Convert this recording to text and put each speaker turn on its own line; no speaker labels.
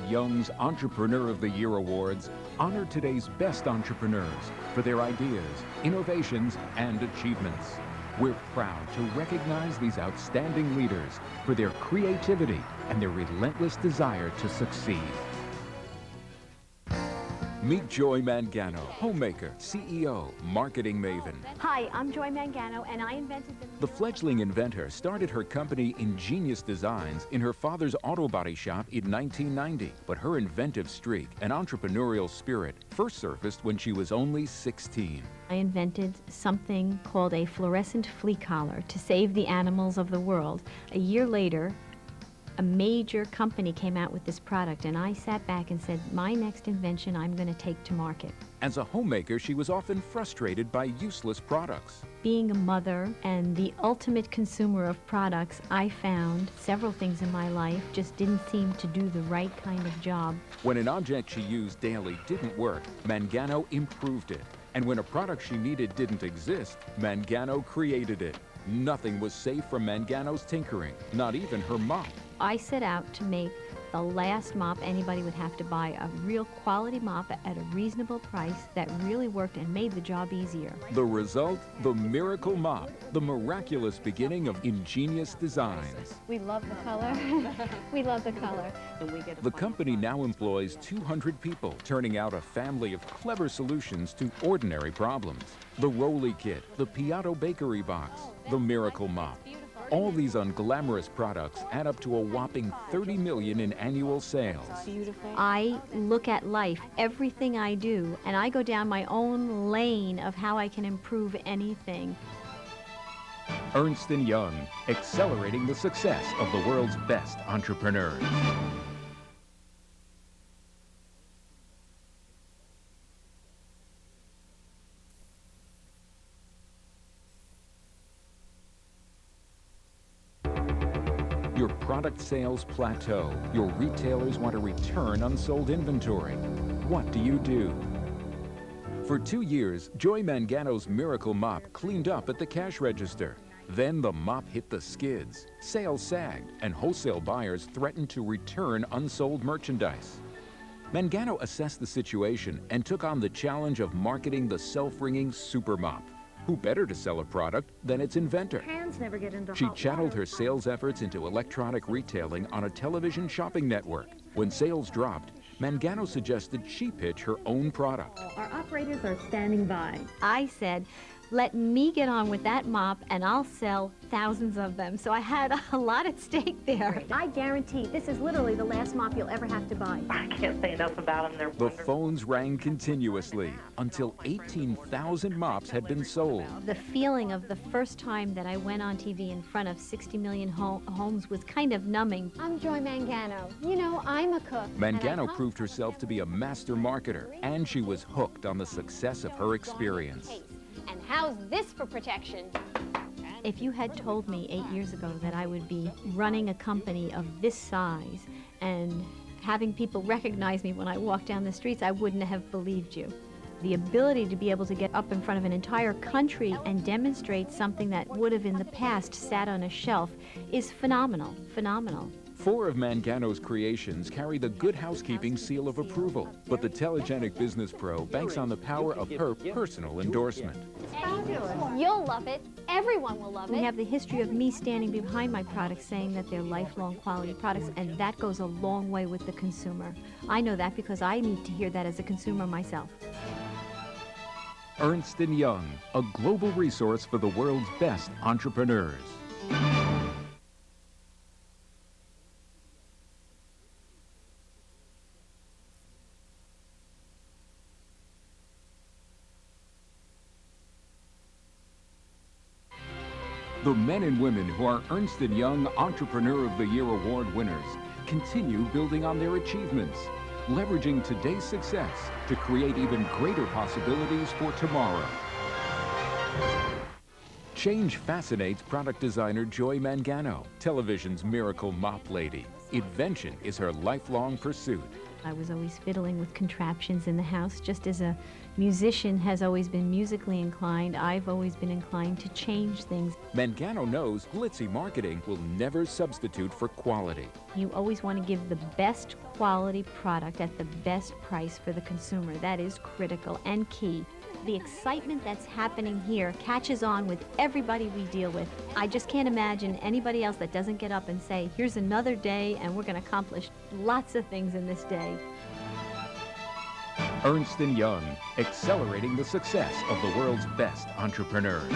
Young's Entrepreneur of the Year Awards honor today's best entrepreneurs for their ideas, innovations, and achievements. We're proud to recognize these outstanding leaders for their creativity and their relentless desire to succeed. Meet Joy Mangano, homemaker, CEO, marketing maven.
Hi, I'm Joy Mangano, and I invented
The fledgling inventor started her company Ingenious Designs in her father's auto body shop in 1990. But her inventive streak and entrepreneurial spirit first surfaced when she was only 16.
I invented something called a fluorescent flea collar to save the animals of the world. A year later, a major company came out with this product, and I sat back and said, my next invention I'm going to take to market.
As a homemaker, she was often frustrated by useless products.
Being a mother and the ultimate consumer of products, I found several things in my life just didn't seem to do the right kind of job.
When an object she used daily didn't work, Mangano improved it. And when a product she needed didn't exist, Mangano created it. Nothing was safe from Mangano's tinkering, not even her mop.
I set out to make the last mop anybody would have to buy, a real quality mop at a reasonable price that really worked and made the job easier.
The result, the miracle mop, the miraculous beginning of Ingenious Designs.
We love the color. We love the color.
The company now employs 200 people, turning out a family of clever solutions to ordinary problems. The Rolly Kit, the Piatto Bakery Box, the Miracle Mop. All these unglamorous products add up to a whopping $30 million in annual sales.
I look at life, everything I do, and I go down my own lane of how I can improve anything.
Ernst & Young, accelerating the success of the world's best entrepreneurs. Your product sales plateau. Your retailers want to return unsold inventory. What do? For 2 years, Joy Mangano's Miracle Mop cleaned up at the cash register. Then the mop hit the skids. Sales sagged, and wholesale buyers threatened to return unsold merchandise. Mangano assessed the situation and took on the challenge of marketing the self-ringing Super Mop. Who better to sell a product than its inventor?
Hands never get into
She
hot
channeled
water.
her sales efforts into electronic retailing on a television shopping network. When sales dropped, Mangano suggested she pitch her own product.
Our operators are standing by.
I said, let me get on with that mop and I'll sell thousands of them. So I had a lot at stake there. I guarantee this is literally the last mop you'll ever have to buy.
I can't say enough about them. They're
The
wonderful.
phones rang continuously until 18,000 mops had been sold.
The feeling of the first time that I went on TV in front of 60 million homes was kind of numbing. I'm Joy Mangano. You know, I'm a cook.
Mangano proved herself to be a master marketer, and she was hooked on the success of her experience.
And how's this for protection?
If you had told me 8 years ago that I would be running a company of this size and having people recognize me when I walk down the streets, I wouldn't have believed you. The ability to be able to get up in front of an entire country and demonstrate something that would have in the past sat on a shelf is phenomenal, phenomenal.
4 of Mangano's creations carry the Good Housekeeping seal of approval, but the telegenic business pro banks on the power of her personal endorsement.
You'll love it. Everyone will love
We
it.
have the history of me standing behind my products saying that they're lifelong quality products, and that goes a long way with the consumer. I know that because I need to hear that as a consumer myself.
Ernst & Young, a global resource for the world's best entrepreneurs. The men and women who are Ernst & Young Entrepreneur of the Year Award winners continue building on their achievements, leveraging today's success to create even greater possibilities for tomorrow. Change fascinates product designer Joy Mangano, television's miracle mop lady. Invention is her lifelong pursuit.
I was always fiddling with contraptions in the house. Just as a musician has always been musically inclined, I've always been inclined to change things.
Mangano knows glitzy marketing will never substitute for quality.
You always want to give the best quality product at the best price for the consumer. That is critical and key. The excitement that's happening here catches on with everybody we deal with. I just can't imagine anybody else that doesn't get up and say, here's another day and we're going to accomplish lots of things in this day.
Ernst & Young, accelerating the success of the world's best entrepreneurs.